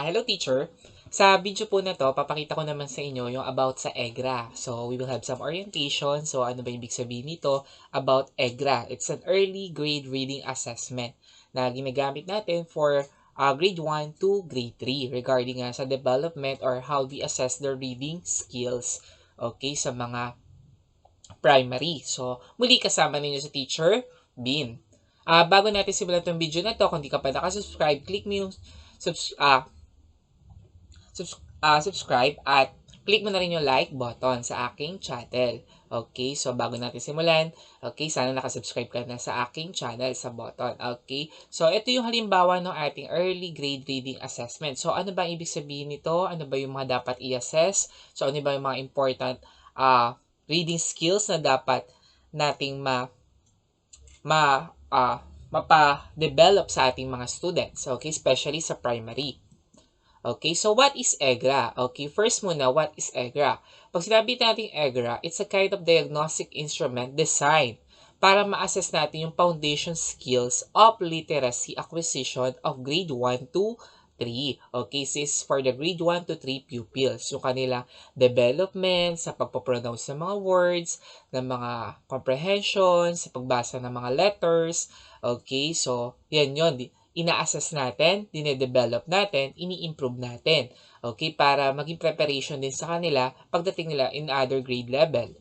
Hello teacher! Sa video po na to, papakita ko naman sa inyo yung about sa EGRA. So, we will have some orientation. So, ano ba ibig sabihin nito about EGRA? It's an early grade reading assessment na ginagamit natin for grade 1 to grade 3 regarding sa development or how we assess the reading skills, okay, sa mga primary. So, muli kasama ninyo sa teacher, Bean. Bago natin simulan itong video na to, kung di ka pa nakasubscribe, click mo yung subscribe at click mo na rin yung like button sa aking channel. Okay, so bago natin simulan, okay, sana nakasubscribe ka na sa aking channel sa button. Okay, so ito yung halimbawa ng ating early grade reading assessment. So ano ba ibig sabihin nito? Ano ba yung mga dapat i-assess? So ano ba yung mga important reading skills na dapat nating mapa-develop sa ating mga students, okay, especially sa primary. Okay, so what is EGRA? Okay, first muna, what is EGRA? Pag sinabi natin EGRA, it's a kind of diagnostic instrument designed para ma-assess natin yung foundation skills of literacy acquisition of grade 1 to 3. Okay, this is for the grade 1 to 3 pupils. Yung kanilang development sa pagpapronounce ng mga words, ng mga comprehension, sa pagbasa ng mga letters. Okay, so yan yun. Ina-assess natin, dinedevelop natin, ini-improve natin. Okay, para maging preparation din sa kanila pagdating nila in other grade level.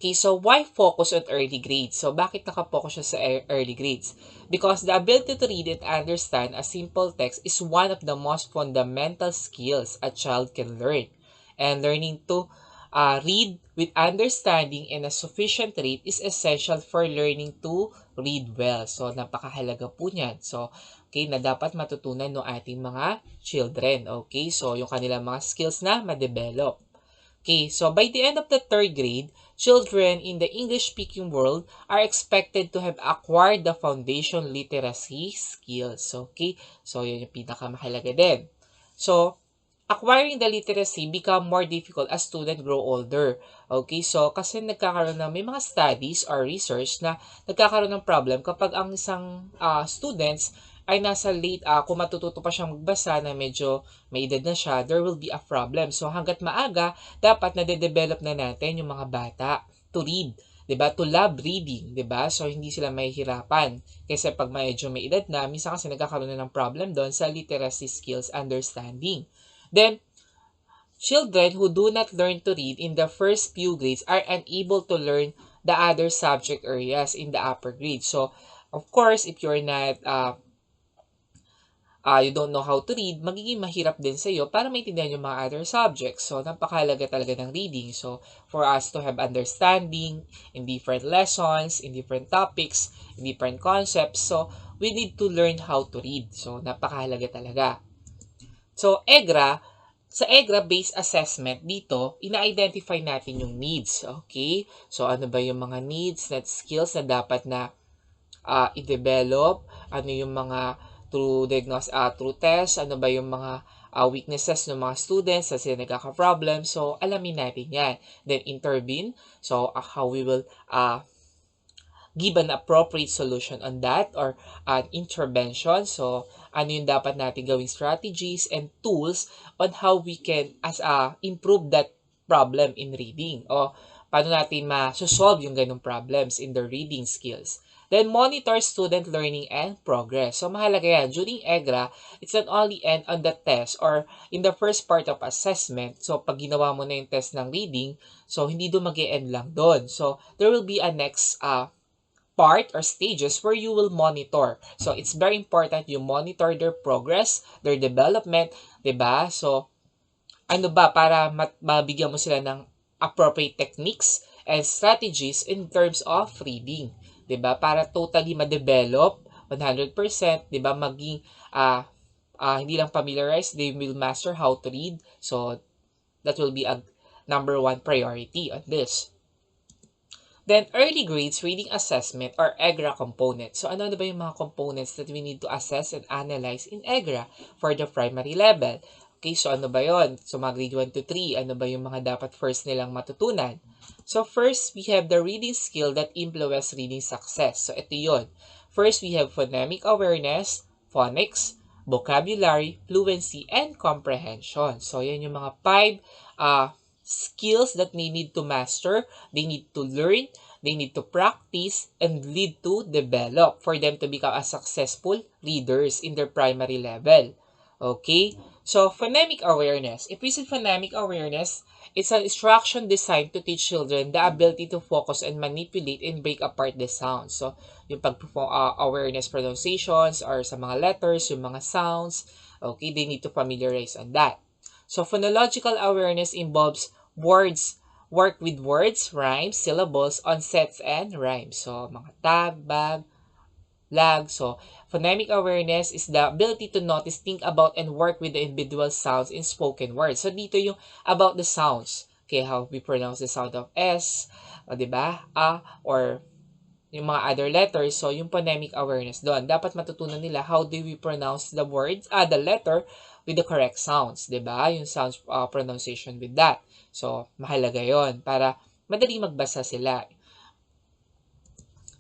Okay, so why focus on early grades? So, bakit nakapokus siya sa early grades? Because the ability to read and understand a simple text is one of the most fundamental skills a child can learn. And learning to read with understanding and a sufficient rate is essential for learning to read well. So, napakahalaga po niyan. So, okay, na dapat matutunan ng ating mga children. Okay, so yung kanilang mga skills na ma-develop. Okay, so by the end of the third grade, children in the English-speaking world are expected to have acquired the foundation literacy skills. Okay, so yun yung pinakamahalaga din. So, acquiring the literacy become more difficult as students grow older. Okay, so kasi nagkakaroon na may mga studies or research na nagkakaroon ng problem kapag ang isang students ay nasa late, kung matututo pa siyang magbasa na medyo may edad na siya, there will be a problem. So hanggat maaga, dapat na-develop na natin yung mga bata to read. 'Di ba? To love reading, 'di ba? So hindi sila mahihirapan. Kasi pag medyo may edad na, minsan kasi nagkakaroon na ng problem doon sa literacy skills understanding. Then, children who do not learn to read in the first few grades are unable to learn the other subject areas in the upper grades. So, of course, if you're not you don't know how to read, magiging mahirap din sa iyo para maintindihan yung mga other subjects. So, napakahalaga talaga ng reading. So, for us to have understanding in different lessons, in different topics, in different concepts, so, we need to learn how to read. So, napakahalaga talaga. So, sa EGRA-based assessment dito, ina-identify natin yung needs. Okay? So, ano ba yung mga needs, net skills na dapat na i-develop? Ano yung mga through test, ano ba yung mga weaknesses ng mga students na sila nagkaka-problem. So, alamin natin yan. Then, intervene. So, how we will give an appropriate solution on that or an intervention. So, ano yung dapat natin gawing strategies and tools on how we can improve that problem in reading. O, paano natin ma-solve yung ganong problems in the reading skills. Then, monitor student learning and progress. So, mahalaga yan. During EGRA, it's not only end on the test or in the first part of assessment. So, pag ginawa mo na yung test ng reading, so, hindi doon mag-e-end lang doon. So, there will be a next part or stages where you will monitor. So, it's very important you monitor their progress, their development, 'di ba? So, ano ba para mabigyan mo sila ng appropriate techniques and strategies in terms of reading, 'di ba? Para totally ma-develop 100%, 'di ba? Maging hindi lang familiarized, they will master how to read. So, that will be a number one priority on this. Then, early grades reading assessment or EGRA components. So, ano ba yung mga components that we need to assess and analyze in EGRA for the primary level? Okay, so ano ba yon? So, mga grade 1 to 3, ano ba yung mga dapat first nilang matutunan? So, first, we have the reading skill that influence reading success. So, ito yon. First, we have phonemic awareness, phonics, vocabulary, fluency, and comprehension. So, yan yung mga 5 skills that they need to master, they need to learn, they need to practice, and lead to develop for them to become a successful readers in their primary level. Okay? So, phonemic awareness. If we say phonemic awareness, it's an instruction designed to teach children the ability to focus and manipulate and break apart the sounds. So, yung awareness pronunciations or sa mga letters, yung mga sounds, okay, they need to familiarize on that. So, phonological awareness involves work with words, rhymes, syllables, on sets, and rhymes. So, mga tag, bag, lag. So, phonemic awareness is the ability to notice, think about, and work with the individual sounds in spoken words. So, dito yung about the sounds. Okay, how we pronounce the sound of S, o, diba? A, or yung mga other letters. So, yung phonemic awareness doon. Dapat matutunan nila how do we pronounce the words, the letter with the correct sounds. Diba? Yung sounds pronunciation with that. So, mahalaga yon para madali magbasa sila.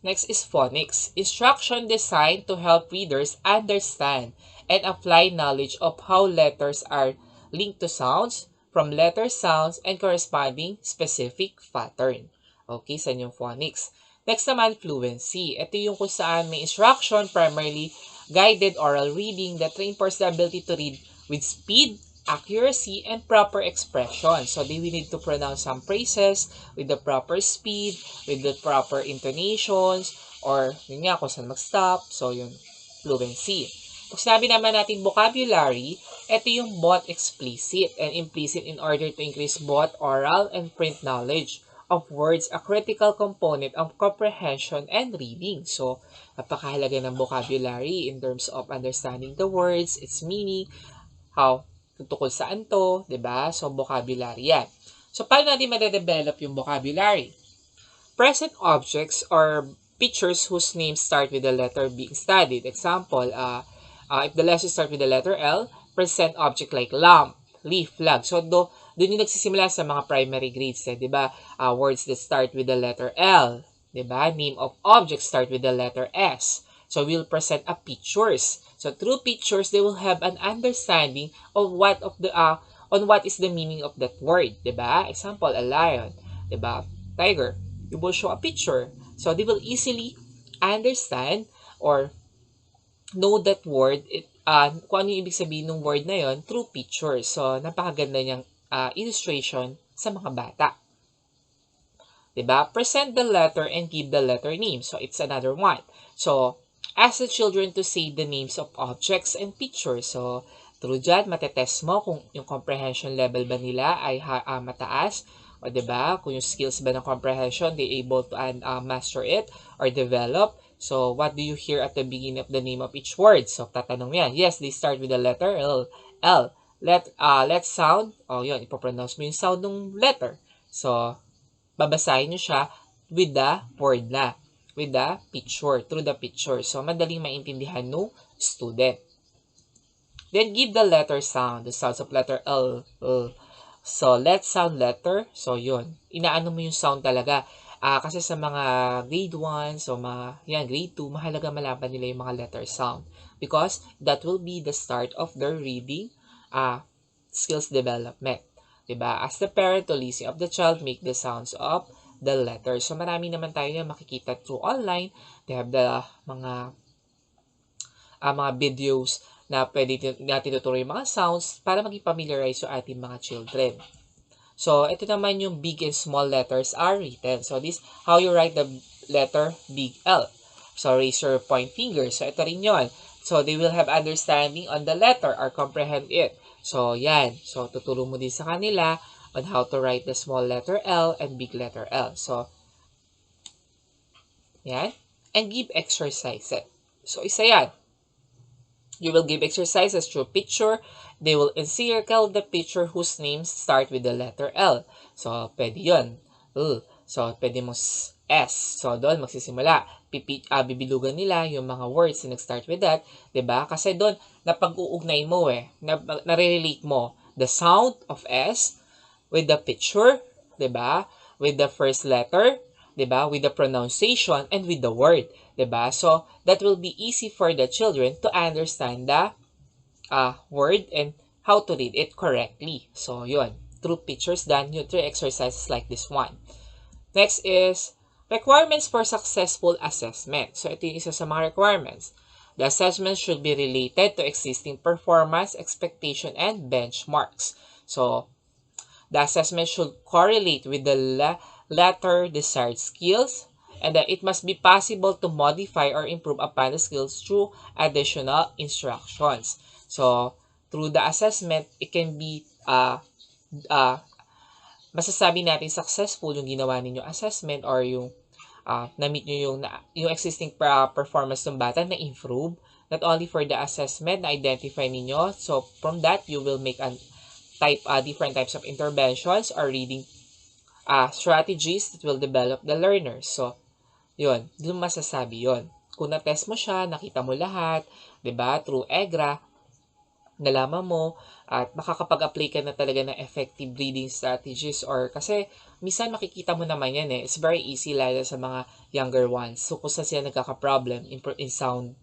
Next is phonics. Instruction designed to help readers understand and apply knowledge of how letters are linked to sounds, from letter sounds, and corresponding specific pattern. Okay, sa yung phonics. Next naman, fluency. Ito yung kung saan may instruction, primarily guided oral reading that reinforces the ability to read with speed, accuracy, and proper expression. So, they will need to pronounce some phrases with the proper speed, with the proper intonations, or yun nga, kung saan mag-stop. So, yun, fluency. Pag sinabi naman natin vocabulary, ito yung both explicit and implicit in order to increase both oral and print knowledge of words, a critical component of comprehension and reading. So, napakahalaga ng vocabulary in terms of understanding the words, its meaning, how tukol saan to, 'di ba? So, vocabulary yan. So, paano natin ma-develop yung vocabulary? Present objects or pictures whose names start with the letter being studied. Example, if the letter start with the letter L, present object like lamp, leaf, flag. So, doon yung nagsisimula sa mga primary grades, 'di ba? Words that start with the letter L, 'di ba? Name of objects start with the letter S. So, we'll present a pictures. So, through pictures, they will have an understanding of what is the meaning of that word, 'di ba? Example, a lion, 'di ba? Tiger. You will show a picture. So, they will easily understand or know that word, kung ano yung ibig sabihin ng word na yon through pictures. So, napakaganda niyang illustration sa mga bata. 'Di ba? Present the letter and give the letter name. So, it's another one. So, ask the children to say the names of objects and pictures. So, through dyan, matetest mo kung yung comprehension level ba nila ay mataas. O, diba? Kung yung skills ba ng comprehension, they able to master it or develop. So, what do you hear at the beginning of the name of each word? So, tatanong yan. Yes, they start with the letter L. L. Let's sound. O, yun. Ipopronounce mo yung sound ng letter. So, babasahin nyo siya with the word na. With the picture, through the picture. So, madaling maintindihan no student. Then, give the letter sound, the sounds of letter L. So, let's sound letter. So, yun. Inaano mo yung sound talaga. Kasi sa mga grade 1, so grade 2, mahalaga malaman nila yung mga letter sound. Because that will be the start of their reading skills development. Diba? As the parent to listen of the child, make the sounds of the letters. So, marami naman tayo na makikita through online. They have the mga videos na pwede natin tuturo yung mga sounds para maging familiarize yung ating mga children. So, ito naman yung big and small letters are written. So, this how you write the letter big L. So, raise your point finger. So, ito rin yun. So, they will have understanding on the letter or comprehend it. So, yan. So, tuturo mo din sa kanila on how to write the small letter L and big letter L. So, yan. And give exercises. So, isa yan. You will give exercises through picture. They will encircle the picture whose names start with the letter L. So, pwede yun. So, pwede mo S. So, doon magsisimula. Bibilugan nila yung mga words na nag-start with that. 'Di ba? Kasi doon, napag-uugnay mo nare-relate mo the sound of S with the picture, 'di ba? With the first letter, 'di ba? With the pronunciation and with the word, 'di ba? So, that will be easy for the children to understand the word and how to read it correctly. So, yun. Through pictures done, yun, through exercises like this one. Next is requirements for successful assessment. So, ito yung isa sa mga requirements. The assessment should be related to existing performance, expectation, and benchmarks. So, the assessment should correlate with the latter desired skills, and that it must be possible to modify or improve upon the skills through additional instructions. So, through the assessment, it can be masasabi natin successful yung ginawa ninyong assessment or yung na-meet nyo yung existing performance ng bata na improve, not only for the assessment na identify ninyo. So, from that, you will make different types of interventions or reading strategies that will develop the learners. So, yun, doon masasabi yun. Kung na-test mo siya, nakita mo lahat, 'di ba? Through EGRA, nalaman mo at makakapag-apply ka na talaga ng effective reading strategies or kasi minsan makikita mo naman yan It's very easy lalo sa mga younger ones. So, kung saan sila nagkaka-problem in sound,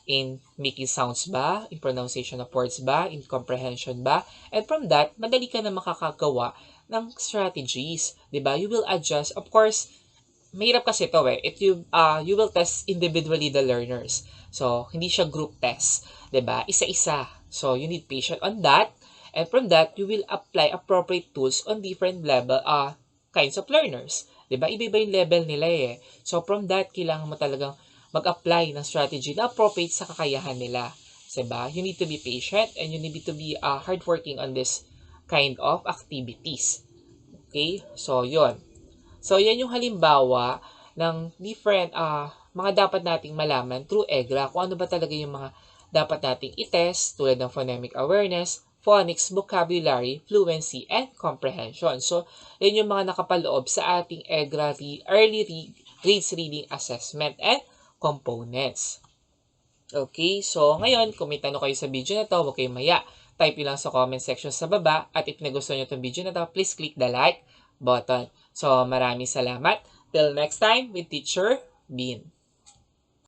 in making sounds ba, in pronunciation of words ba, in comprehension ba, and from that, madali ka na makakagawa ng strategies. 'Di ba? You will adjust. Of course, mahirap kasi ito you will test individually the learners. So, hindi siya group test. 'Di ba? Isa-isa. So, you need patience on that. And from that, you will apply appropriate tools on different level, kinds of learners. 'Di ba? Iba-iba yung level nila So, from that, kailangan mo talagang mag-apply ng strategy na appropriate sa kakayahan nila. 'Di ba? You need to be patient and you need to be hardworking on this kind of activities. Okay? So, yun. So, yan yung halimbawa ng different mga dapat nating malaman through EGRA. Kung ano ba talaga yung mga dapat nating itest tulad ng phonemic awareness, phonics, vocabulary, fluency, and comprehension. So, yan yung mga nakapaloob sa ating EGRA Early Grades Reading Assessment and Components. Okay, so ngayon, kung may tanong kayo sa video na to, huwag kayong maya. Type nyo lang sa comment section sa baba. At if nagustuhan nyo itong video na to, please click the like button. So, maraming salamat. Till next time with Teacher Bean.